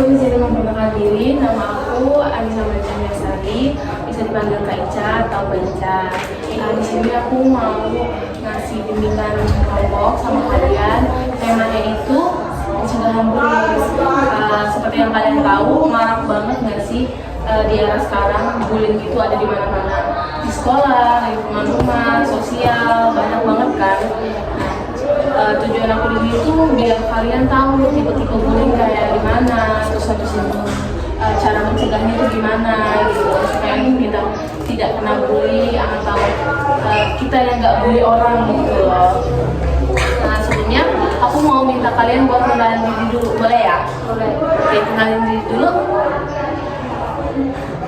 Aku di sini memperkenalkan diri, nama aku Anissa Marjana Sari, bisa dipanggil Kak Ica atau Mbak Ica. Di sini aku mau ngasih bimbingan kelompok sama kalian. Temanya itu pencegahan bullying. Seperti yang kalian tahu, marak banget nggak sih di era sekarang bullying itu ada di mana-mana, di sekolah, lingkungan rumah, sosial, banyak banget kan. Tujuan aku di sini itu biar kalian tahu tipe-tipe bullying kayak gimana, terus habis itu cara mencegahnya itu gimana gitu, supaya kita tidak kena bully atau kita yang nggak bully orang gitu loh. Nah sebelumnya aku mau minta kalian buat kenalin diri dulu, boleh ya? Boleh. Oke, kenalin diri dulu.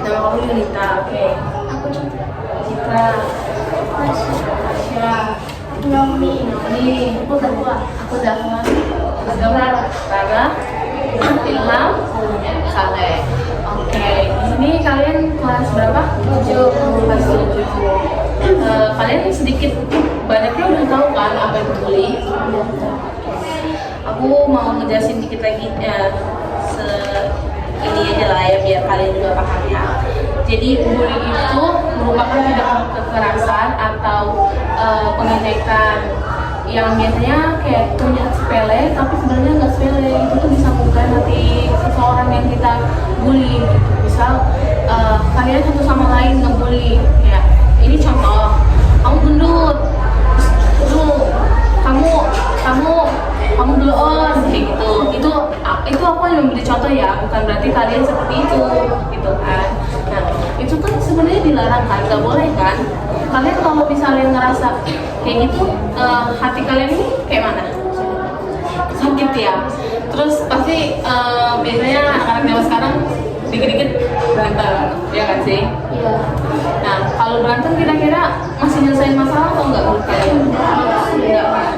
Nama kamu Yunita, oke. Aku Citra, Tasya, Nomi. aku Dahlan, Rara, Ilham, Saleh. Oke, di sini kalian kelas berapa? 7. Kelas 7. Kalian sedikit banyaknya udah tahu kan apa itu bully? Aku mau ngejelasin dikit lagi ini aja lah ya biar kalian juga paham ya. Jadi bullying itu merupakan tindakan kekerasan atau pengejekan yang biasanya kayak terlihat sepele tapi sebenarnya nggak sepele. Itu tuh bisa melukai hati seseorang yang kita bully gitu. Misal kalian satu sama lain ngebully ya, ini contoh, kamu gendut, kamu bloon kayak gitu. Itu aku yang memberi contoh ya, bukan berarti kalian seperti itu gitu kan. Nah itu kan sebenarnya dilarang kan, nggak boleh kan. Kalian kalau misalnya ngerasa kayak gitu, hati kalian ini kayak mana? Sakit ya. Terus pasti biasanya anak-anak zaman sekarang dikit-dikit berantem, ya kan sih? Iya. Nah kalau berantem kira-kira masih nyelesain masalah atau enggak menurut kalian? Enggak kan?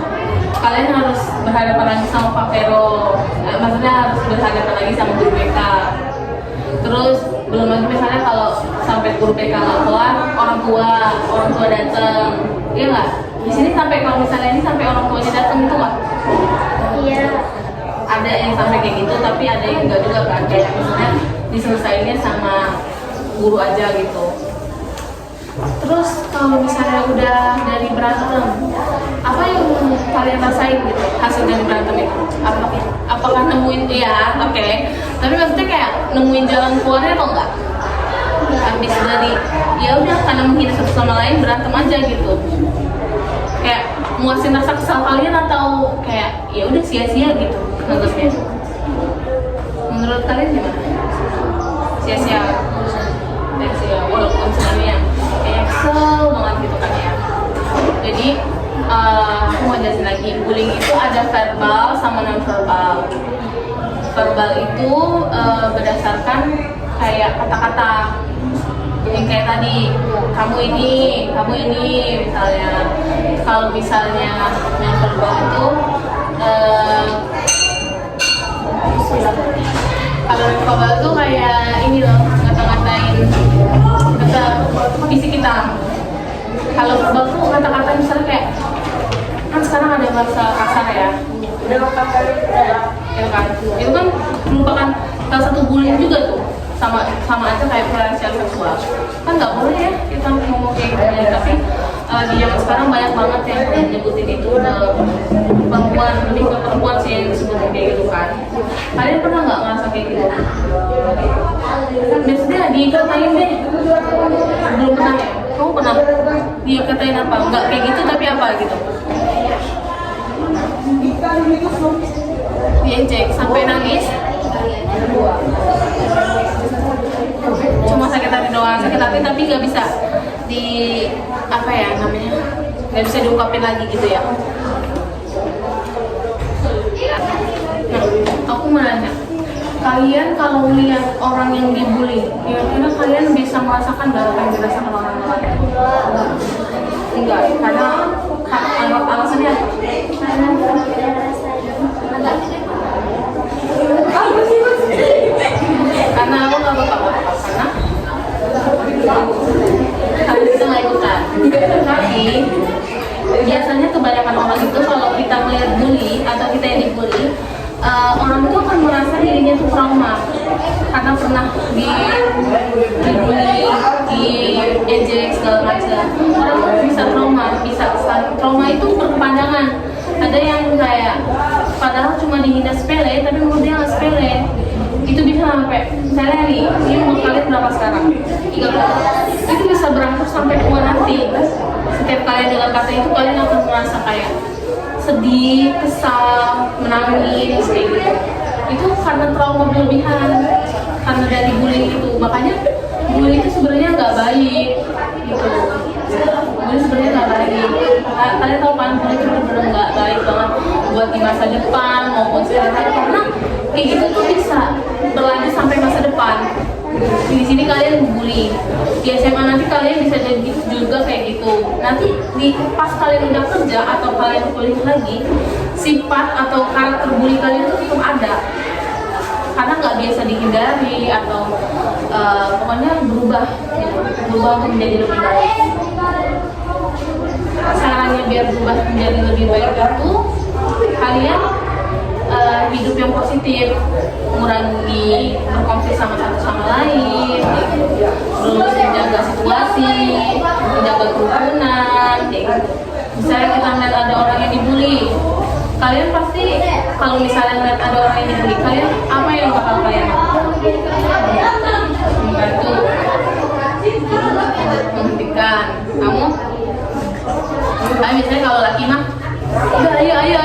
Kalian harus berhadapan lagi sama Pak Vero, maksudnya harus berhadapan lagi sama guru BK. Terus belum lagi misalnya kalau sampai guru BK nggak keluar, orang tua datang, iya nggak? Di sini sampai kalau misalnya ini sampai orang tuanya datang itu nggak? Iya. Ada yang sampai kayak gitu, tapi ada yang enggak juga kan, kayak misalnya diselesainya sama guru aja gitu. Terus kalau misalnya udah dari berantem, apa yang kalian rasain gitu hasil dari berantem itu? Apakah nemuin ya? Oke. Tapi maksudnya kayak nemuin jalan keluarnya atau enggak? Habis dari ya udah karena menghina satu sama lain berantem aja gitu. Kayak muasin rasa kesal kalian atau kayak ya udah sia-sia gitu nanggepnya? Menurut kalian gimana? Sia-sia. Walaupun sebenarnya kayak kesel banget gitu kan ya. Jadi aku mau jelasin lagi, bullying itu ada verbal sama non verbal. Verbal itu berdasarkan kayak kata-kata yang kayak tadi, kamu ini misalnya. Kalau misalnya non verbal itu kalau non verbal itu kayak ini loh, ngata-ngatain kata fisik kita. Kalau verbal tuh kata-kata misalnya kayak kan sekarang ada bahasa kasar ya, itu kan merupakan salah satu bullying juga tuh, sama aja kayak pelecehan seksual. Kan nggak boleh ya kita ngomong kayak gitu ya, tapi di zaman sekarang banyak banget yang nyebutin itu perempuan, lebih ke perempuan sih yang disebutin kayak gitu kan. Kalian pernah nggak ngerasa kayak gitu? Biasanya dikatain deh, belum pernah ya? Kamu pernah dikatain apa? Nggak kayak gitu tapi apa gitu? Diejek sampai nangis? Cuma sakit hati doang, sakit hati tapi nggak bisa di apa ya namanya, nggak bisa diungkapin lagi gitu ya. Nah, aku mau nanya, kalian kalau lihat orang yang dibully, kira-kira kalian bisa merasakan nggak apa yang dirasakan orang lain? Enggak, karena alasannya karena aku nggak apa-apa, karena itu nggak ikutan. Tapi biasanya kebanyakan orang itu kalau kita melihat bully atau kita yang dibully, orang itu akan merasa dirinya kalian tuh trauma karena pernah dibully, diejek segala macam. Orang tuh bisa trauma, trauma itu berkepanjangan. Ada yang kayak padahal cuma dihina sepele, tapi menurut dia nggak sepele. Itu bisa sampai, misalnya nih, ini umur kalian berapa sekarang? 30. Itu bisa berangsur sampai tua nanti. Setiap kalian dengar kata itu, kalian akan merasa kayak sedih, kesal, menangis, kayak gitu. Itu karena trauma berlebihan, karena dari bullying itu. Makanya bullying itu sebenarnya nggak baik, gitu. Bullying sebenarnya nggak baik. Kalian tahu kan, bullying itu benar-benar nggak baik banget buat di masa depan maupun sekarang, karena kayak gitu tuh bisa berlanjut sampai masa depan. Di sini kalian bully, di SMA nanti kalian bisa jadi juga kayak gitu. Nanti pas kalian udah kerja atau kalian kuliah lagi, sifat atau karakter bully kalian tuh tetap ada, karena nggak biasa dihindari atau pokoknya berubah untuk menjadi lebih baik. Caranya biar berubah menjadi lebih baik itu kalian hidup yang positif, mengurangi berkonflik sama satu sama lain, terus menjaga situasi, menjaga kerukunan, kayak gitu. Misalnya kita melihat ada orang yang dibully, kalian pasti kalau misalnya melihat ada orang yang dibully, kalian apa yang bakal kalian lakukan? Membantu, menghentikan. Kamu? Misalnya kalau laki mah, udah ayo.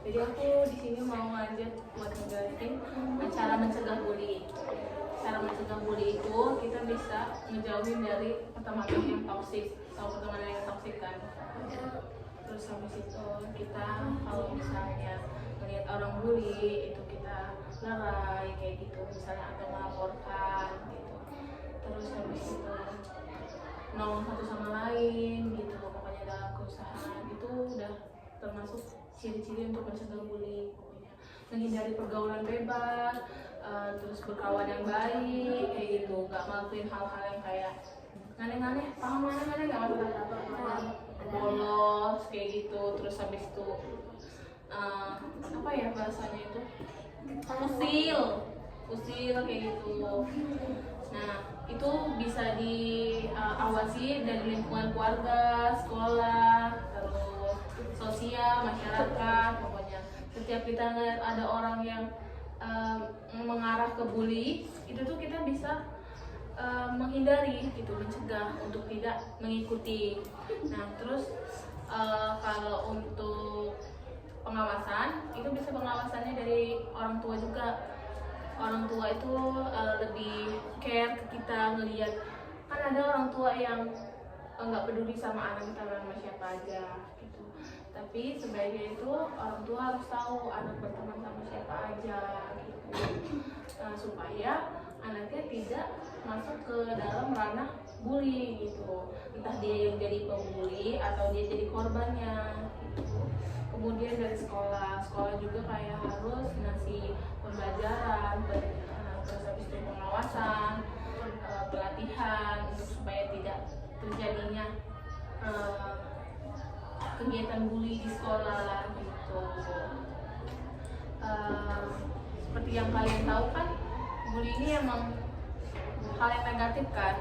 Jadi aku di sini mau lanjut buat ngejelasin cara mencegah bully. Cara mencegah bully itu kita bisa ngejauhin dari pertemanan yang toksik, atau pertemanan yang toksik kan. Terus habis itu kita kalau misalnya melihat orang bully itu kita lerai kayak gitu, misalnya atau melaporkan gitu. Terus habis itu nolong satu sama lain gitu, pokoknya dalam kerusahaan itu udah termasuk ciri-ciri untuk mencegah bully. Pokoknya menghindari pergaulan bebas, terus berkawan yang baik kayak gitu, nggak ngelakuin hal-hal yang kayak aneh-aneh, paham aneh-aneh nggak masalah, bolos kayak gitu. Terus habis itu apa ya bahasanya itu, usil kayak gitu. Nah itu bisa diawasi dari lingkungan keluarga, sekolah, terus sosial, masyarakat. Pokoknya setiap kita ngeliat ada orang yang mengarah ke bully, itu tuh kita bisa menghindari gitu, mencegah untuk tidak mengikuti. Nah terus kalau untuk pengawasan, itu bisa pengawasannya dari orang tua juga. Orang tua itu lebih care ke kita, ngelihat kan ada orang tua yang nggak peduli sama anak kita sama siapa aja gitu. Tapi sebaiknya itu orang tua harus tahu anak berteman sama siapa aja gitu, supaya anaknya tidak masuk ke dalam ranah bully gitu, entah dia yang jadi pembuli atau dia jadi korbannya gitu. Kemudian dari sekolah juga kayak harus ngasih pembelajaran, terus habis itu pengawasan, pelatihan untuk supaya tidak terjadinya kegiatan bully di sekolah gitu. Seperti yang kalian tahu kan, bully ini emang hal yang negatif kan.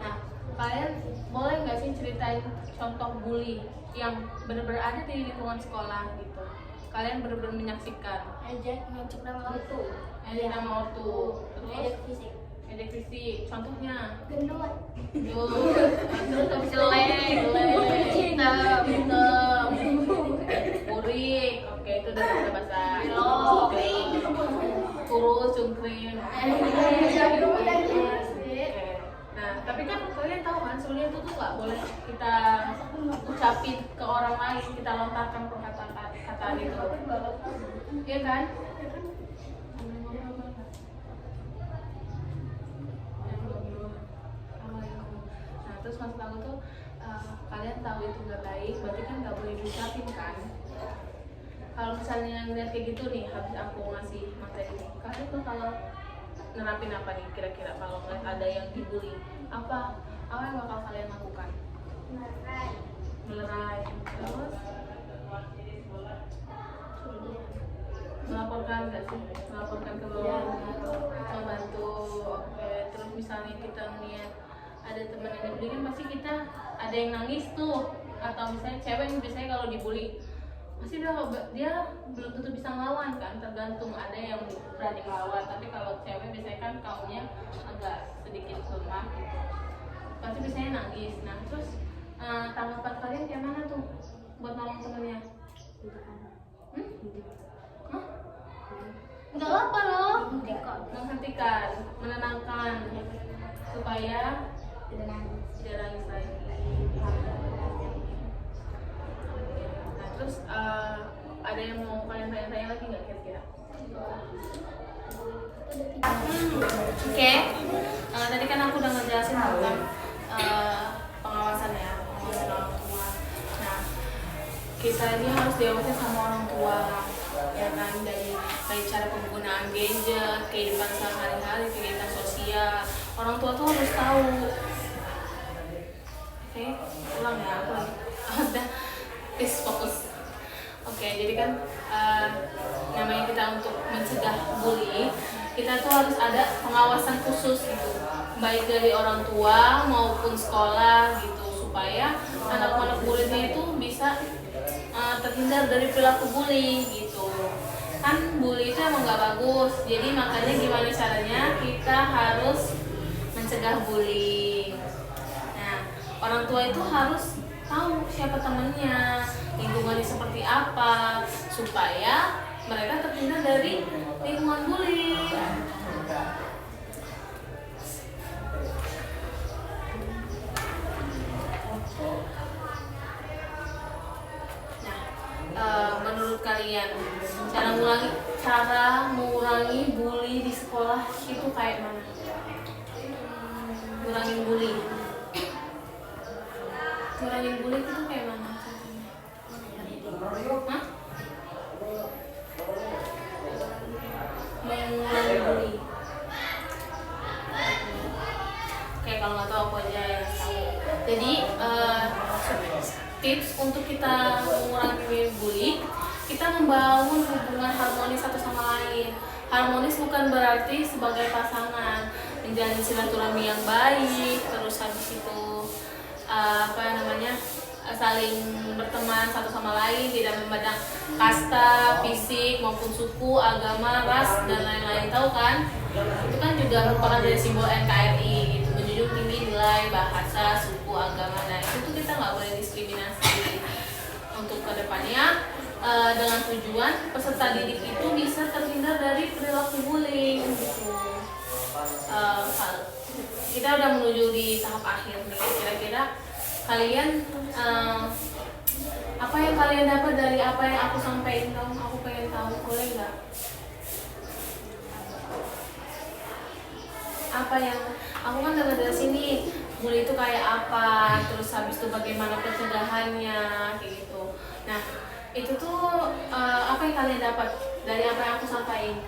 Nah, kalian boleh nggak sih ceritain contoh bully yang benar-benar ada di lingkungan sekolah gitu? Kalian benar-benar menyaksikan. Ejek nama ortu. Ejek nama ortu. Ejek fisik. Ejek fisik. Contohnya? Gendut. Terus jelek, hitam, burik. Oke, itu udah bahasa. Kurus, cungkring. Nah, tapi kan kalian tahu kan, sebenarnya itu tuh nggak boleh kita ucapin ke orang lain, kita lontarkan perkataan itu, iya kan? Nah, terus maksud aku tuh kalian tahu itu nggak baik, berarti kan nggak boleh diucapin kan? Kalau misalnya ngeliat kayak gitu nih, habis aku ngasih materi ini, kalian tuh kalau nerapin apa nih kira-kira kalau ngeliat ada yang dibully? Apa yang bakal kalian lakukan? Melerai. Terus melaporkan nggak sih? Melaporkan ke bawah, membantu. Oke, terus misalnya kita ngeliat ada teman yang dibully kan pasti kita ada yang nangis tuh, atau misalnya cewek nih biasanya kalau dibully pasti dia belum tentu bisa ngelawan kan, tergantung, ada yang berani ngelawan, tapi kalau cewek biasanya kan kaumnya agak sedikit lemah gitu, pasti biasanya nangis. Nah terus tanggapan kalian kayak mana tuh buat nolong temennya? Hah? Nggak apa loh, menghentikan, menenangkan supaya tidak nangis lagi. Nah terus ada yang mau kalian tanya-tanya lagi nggak kira-kira? Oke. Tadi kan aku udah ngejelasin tentang pengawasan ya, pengawasan orang tua. Nah kita ini harus diawasin sama orang tua, ya kan, dari cara penggunaan gadget, kehidupan sehari-hari, kegiatan sosial. Orang tua tuh harus tahu. Oke, ulang ya aku lagi. Udah, please fokus. Oke, jadi kan namanya kita untuk mencegah bully, kita tuh harus ada pengawasan khusus gitu, baik dari orang tua maupun sekolah gitu, supaya anak-anak muridnya itu bisa terhindar dari perilaku bully gitu. Kan bully itu emang gak bagus, jadi makanya gimana caranya kita harus mencegah bully. Nah, orang tua itu harus tahu siapa temannya, lingkungannya seperti apa, supaya mereka terhindar dari lingkungan bully. Menurut kalian cara mengurangi bully di sekolah itu kayak mana? Ngurangin bully itu kayak mana? Hah? Mengurangi bully. Oke, kalau nggak tahu aku aja yang tahu. Jadi tips untuk kita mengurangi bully, kita membangun hubungan harmonis satu sama lain. Harmonis bukan berarti sebagai pasangan menjalin silaturahmi yang baik, terus habis itu saling berteman satu sama lain, tidak memandang kasta, fisik maupun suku, agama, ras dan lain-lain. Tahu kan? Itu kan juga merupakan dari simbol NKRI gitu, menjunjung tinggi nilai bahasa, suku, agama. Nah itu tuh kita nggak boleh diskriminasi. Untuk kedepannya dengan tujuan peserta didik itu bisa terhindar dari perilaku bullying gitu. Kita udah menuju di tahap akhir nih. Kira-kira kalian apa yang kalian dapat dari apa yang aku sampaikan? Aku pengen tahu, boleh nggak? Apa yang aku kan dapat dari sini, bully itu kayak apa, terus habis itu bagaimana pencegahannya kayak gitu. Nah itu tuh apa yang kalian dapat dari apa yang aku sampaikan?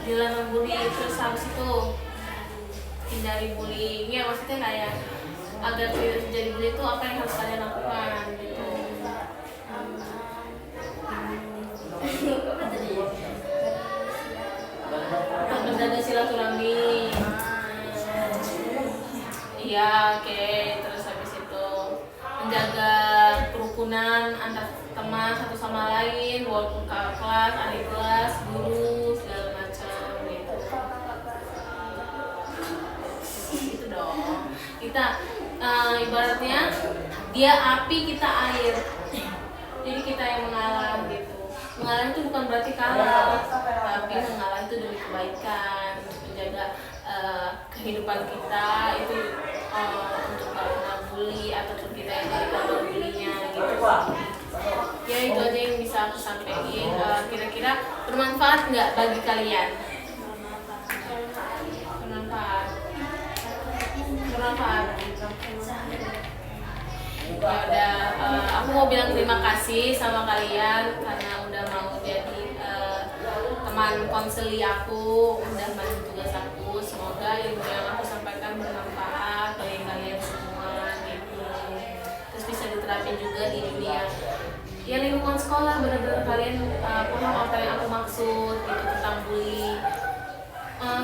Dilarang bully, terus habis itu hindari bullying. Ya maksudnya kayak agar tidak terjadi bully itu apa yang harus kalian lakukan gitu. Menjaga silaturahmi. Iya, oke. Terus habis itu menjaga kerukunan antar teman satu sama lain, walaupun kakak kelas, adik kelas, guru, segala macam gitu. Gitu dong. Kita ibaratnya dia api, kita air. Jadi kita yang mengalah gitu. Mengalah itu bukan berarti kalah, tapi mengalah itu demi kebaikan, untuk menjaga kehidupan kita itu untuk gak kena bully ataupun kita yang jadi korban bullynya gitu. Ya itu aja yang bisa aku sampaikan. Kira-kira bermanfaat nggak bagi kalian? Bermanfaat. Ya udah, aku mau bilang terima kasih sama kalian karena udah mau jadi teman konseli aku, udah bantu tugas aku. Semoga ilmu yang aku sampaikan bermanfaat bagi kalian semua gitu. Terus bisa diterapin juga di dunia ya lingkungan sekolah, benar-benar kalian paham apa yang aku maksud gitu tentang bully.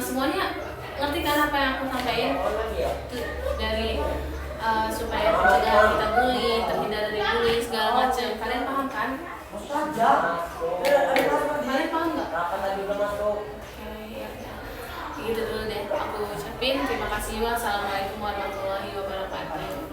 Semuanya ngerti kan apa yang aku sampaikan dari supaya mencegah kita bully, terhindar dari bully segala macam. Kalian paham kan? Kalian paham nggak? Oke, ya. Gitu dulu deh aku ucapin. Terima kasih. Wassalamualaikum warahmatullahi wabarakatuh.